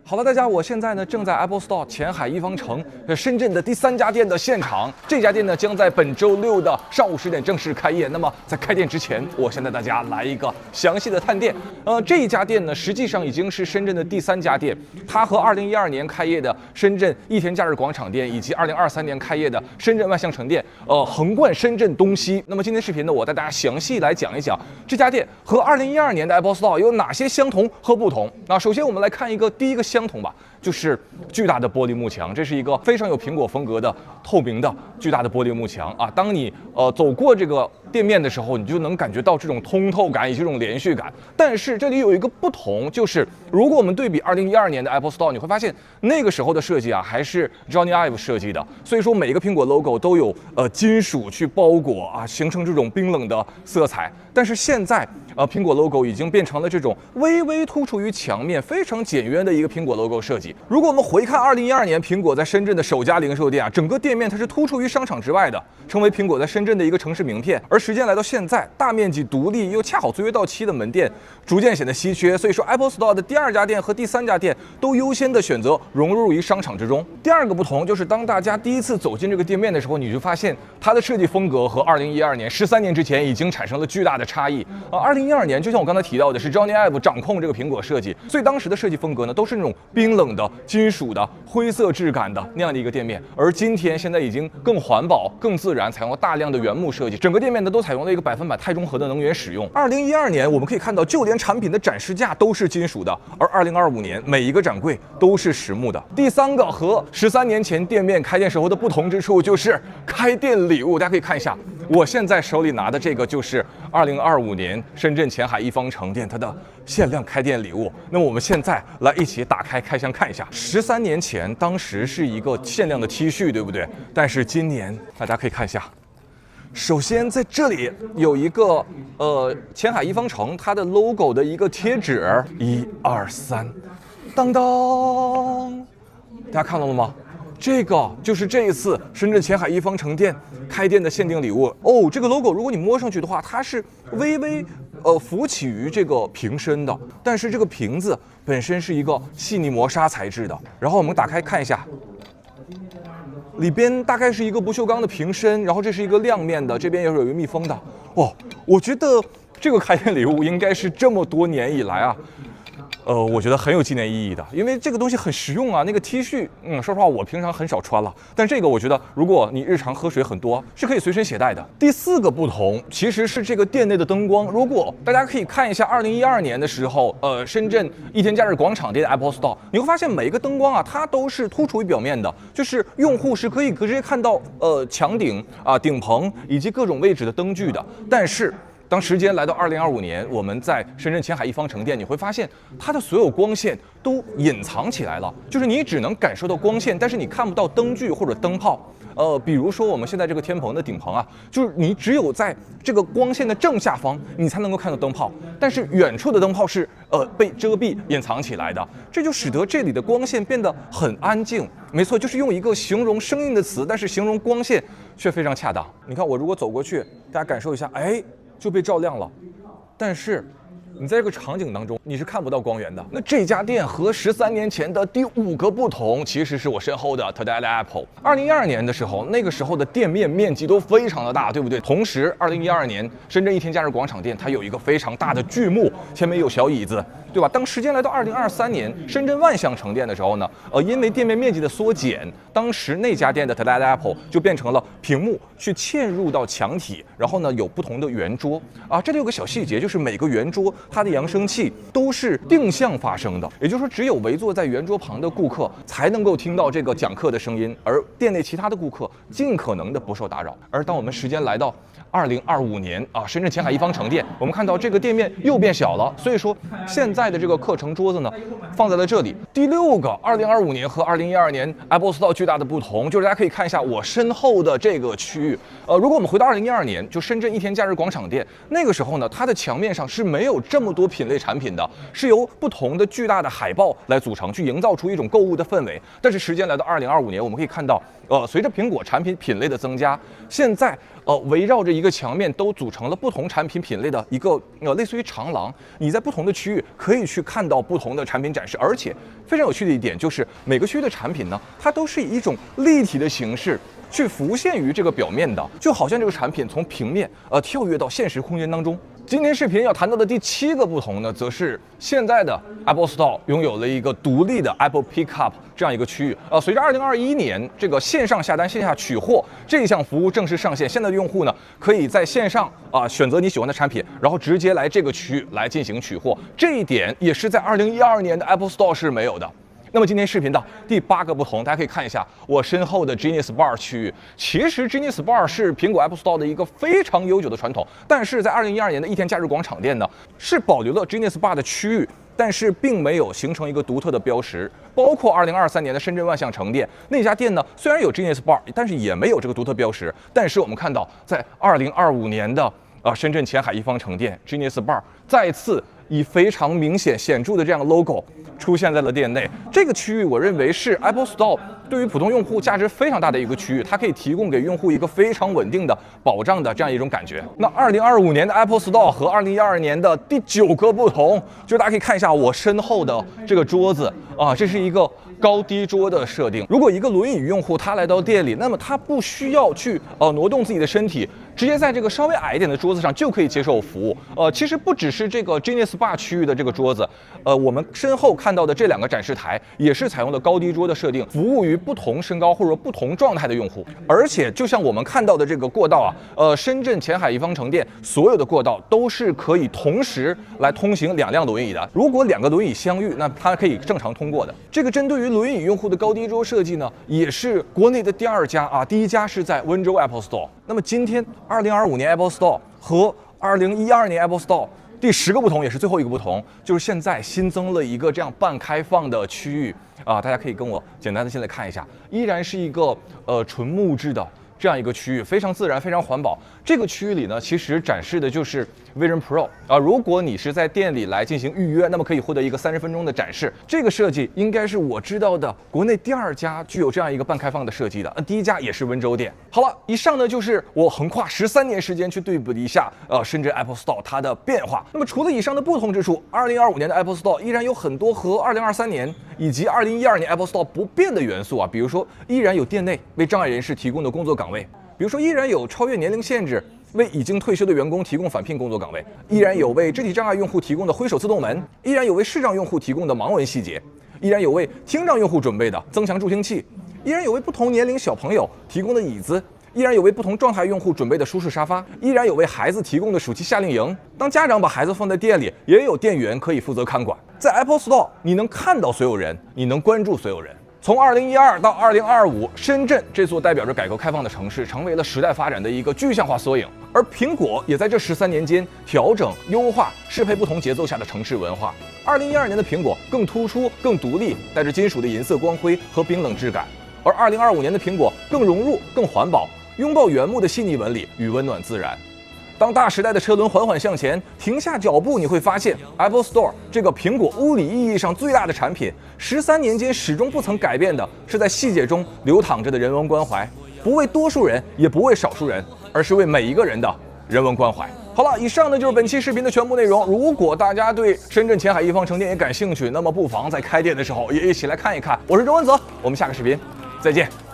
好了，大家，我现在呢正在 Apple Store 前海一方城深圳的第3家店的现场。这家店呢将在本周6的上午10点正式开业。那么在开店之前，我先带大家来一个详细的探店。这一家店呢实际上已经是深圳的第3家店，它和2012年开业的深圳益田假日广场店以及2023年开业的深圳万象城店，横贯深圳东西。那么今天视频呢，我带大家详细来讲一讲这家店和2012年的 Apple Store 有哪些相同和不同。那首先我们来看第一个相同吧，就是巨大的玻璃幕墙，这是一个非常有苹果风格的透明的巨大的玻璃幕墙啊。当你走过这个店面的时候，你就能感觉到这种通透感以及这种连续感。但是这里有一个不同，就是如果我们对比2012年的 Apple Store， 你会发现那个时候的设计啊还是 Johnny Ive 设计的，所以说每一个苹果 logo 都有金属去包裹啊，形成这种冰冷的色彩。但是现在苹果 logo 已经变成了这种微微突出于墙面、非常简约的一个苹果 logo 设计。如果我们回看2012年苹果在深圳的首家零售店啊，整个店面它是突出于商场之外的，成为苹果在深圳的一个城市名片。而时间来到现在，大面积独立又恰好租约到期的门店逐渐显得稀缺，所以说 Apple Store 的第2家店和第3家店都优先的选择融入于商场之中。第二个不同就是当大家第一次走进这个店面的时候，你就发现它的设计风格和2012年13年之前已经产生了巨大的差异。2012年就像我刚才提到的是 Johnny Ive 掌控这个苹果设计，所以当时的设计风格呢都是那种冰冷的金属的灰色质感的那样的一个店面。而今天现在已经更环保更自然，采用了大量的原木设计，整个店面呢都采用了一个100%钛中和的能源使用。2012年我们可以看到就连产品的展示架都是金属的，而2025年每一个展柜都是实木的。第3个和13年前店面开店时候的不同之处就是开店礼物。大家可以看一下，我现在手里拿的这个就是2025年深圳前海一方城店它的限量开店礼物。那么我们现在来一起打开开箱看一下。13年前当时是一个限量的 T 恤，对不对？但是今年大家可以看一下，首先在这里有一个前海一方城它的 logo 的一个贴纸，1、2、3，当当，大家看到了吗？这个就是这一次深圳前海一方城店开店的限定礼物哦。这个 logo 如果你摸上去的话，它是微微浮起于这个瓶身的，但是这个瓶子本身是一个细腻磨砂材质的。然后我们打开看一下，里边大概是一个不锈钢的瓶身，然后这是一个亮面的，这边也是有一个密封的。哦，我觉得这个开店礼物应该是这么多年以来啊，我觉得很有纪念意义的，因为这个东西很实用啊。那个 T 恤，说实话我平常很少穿了，但这个我觉得如果你日常喝水很多，是可以随身携带的。第4个不同其实是这个店内的灯光。如果大家可以看一下2012年的时候，深圳益田假日广场店的 Apple Store， 你会发现每一个灯光啊，它都是突出于表面的，就是用户是可以直接看到墙顶啊、顶棚以及各种位置的灯具的。但是当时间来到2025年，我们在深圳前海一方城店，你会发现它的所有光线都隐藏起来了，就是你只能感受到光线，但是你看不到灯具或者灯泡。比如说我们现在这个天棚的顶棚啊，就是你只有在这个光线的正下方，你才能够看到灯泡，但是远处的灯泡是被遮蔽隐藏起来的，这就使得这里的光线变得很安静。没错，就是用一个形容声音的词，但是形容光线却非常恰当。你看我如果走过去，大家感受一下，就被照亮了，但是你在这个场景当中你是看不到光源的。那这家店和13年前的第5个不同，其实是我身后的 Today Apple。2012年的时候，那个时候的店面面积都非常的大，对不对？同时2012年深圳益田假日广场店它有一个非常大的巨幕，前面有小椅子，对吧？当时间来到2023年深圳万象城店的时候呢，因为店面面积的缩减，当时那家店的 Today Apple 就变成了屏幕去嵌入到墙体，然后呢有不同的圆桌啊。这里有个小细节，就是每个圆桌它的扬声器都是定向发声的，也就是说只有围坐在圆桌旁的顾客才能够听到这个讲课的声音，而店内其他的顾客尽可能的不受打扰。而当我们时间来到2025年啊，深圳前海一方城店，我们看到这个店面又变小了，所以说现在的这个课程桌子呢放在了这里。第6个2025年和2012年 Apple Store 巨大的不同，就是大家可以看一下我身后的这个区域。如果我们回到2012年，就深圳益田假日广场店，那个时候呢，它的墙面上是没有这这么多品类产品的，是由不同的巨大的海报来组成，去营造出一种购物的氛围。但是时间来到2025年，我们可以看到，随着苹果产品品类的增加，现在围绕着一个墙面都组成了不同产品品类的一个类似于长廊，你在不同的区域可以去看到不同的产品展示，而且非常有趣的一点就是每个区域的产品呢，它都是以一种立体的形式去浮现于这个表面的，就好像这个产品从平面跳跃到现实空间当中。今天视频要谈到的第7个不同呢，则是现在的 Apple Store 拥有了一个独立的 Apple Pickup 这样一个区域。随着2021年这个线上下单、线下取货这一项服务正式上线，现在的用户呢可以在线上选择你喜欢的产品，然后直接来这个区域来进行取货。这一点也是在2012年的 Apple Store 是没有的。那么今天视频的第8个不同，大家可以看一下我身后的 Genius Bar 区域。其实 Genius Bar 是苹果 Apple Store 的一个非常悠久的传统，但是在2012年的一天假日广场店呢，是保留了 Genius Bar 的区域，但是并没有形成一个独特的标识。包括2023年的深圳万象城店那家店呢，虽然有 Genius Bar， 但是也没有这个独特标识。但是我们看到，在2025年的深圳前海一方城店 Genius Bar 再次以非常明显显著的这样的 logo 出现在了店内。这个区域我认为是 Apple Store 对于普通用户价值非常大的一个区域，它可以提供给用户一个非常稳定的保障的这样一种感觉。那2025年的 Apple Store 和2012年的第9个不同，就是大家可以看一下我身后的这个桌子这是一个高低桌的设定。如果一个轮椅用户他来到店里，那么他不需要去挪动自己的身体，直接在这个稍微矮一点的桌子上就可以接受服务。其实不只是这个 Genius Bar 区域的这个桌子，我们身后看到的这2个展示台也是采用了高低桌的设定，服务于不同身高或者不同状态的用户。而且就像我们看到的这个过道深圳前海一方城店所有的过道都是可以同时来通行2辆轮椅的。如果2个轮椅相遇，那它可以正常通过的。这个针对于轮椅用户的高低桌设计呢，也是国内的第2家第1家是在温州 Apple Store。那么今天2025年 Apple Store 和2012年 Apple Store 第10个不同，也是最后一个不同，就是现在新增了一个这样半开放的区域大家可以跟我简单的现在看一下，依然是一个纯木质的这样一个区域，非常自然，非常环保。这个区域里呢，其实展示的就是 Vision Pro 如果你是在店里来进行预约，那么可以获得一个30分钟的展示。这个设计应该是我知道的国内第2家具有这样一个半开放的设计的，第1家也是温州店。好了，以上呢就是我横跨13年时间去对比了一下深圳 Apple Store 它的变化。那么除了以上的不同之处，2025年的 Apple Store 依然有很多和2023年以及2012年 Apple Store 不变的元素比如说依然有店内为障碍人士提供的工作岗位，比如说依然有超越年龄限制为已经退休的员工提供返聘工作岗位，依然有为肢体障碍用户提供的挥手自动门，依然有为视障用户提供的盲文细节，依然有为听障用户准备的增强助听器，依然有为不同年龄小朋友提供的椅子，依然有为不同状态用户准备的舒适沙发，依然有为孩子提供的暑期夏令营。当家长把孩子放在店里，也有店员可以负责看管。在 Apple Store 你能看到所有人，你能关注所有人。从2012到2025，深圳这座代表着改革开放的城市，成为了时代发展的一个具象化缩影。而苹果也在这13年间调整、优化、适配不同节奏下的城市文化。2012年的苹果更突出、更独立，带着金属的银色光辉和冰冷质感；而2025年的苹果更融入、更环保，拥抱原木的细腻纹理与温暖自然。当大时代的车轮缓缓向前，停下脚步，你会发现 Apple Store 这个苹果物理意义上最大的产品，13年间始终不曾改变的是在细节中流淌着的人文关怀，不为多数人，也不为少数人，而是为每一个人的人文关怀。好了，以上呢就是本期视频的全部内容。如果大家对深圳前海一方城店也感兴趣，那么不妨在开店的时候也一起来看一看。我是周文泽，我们下个视频再见。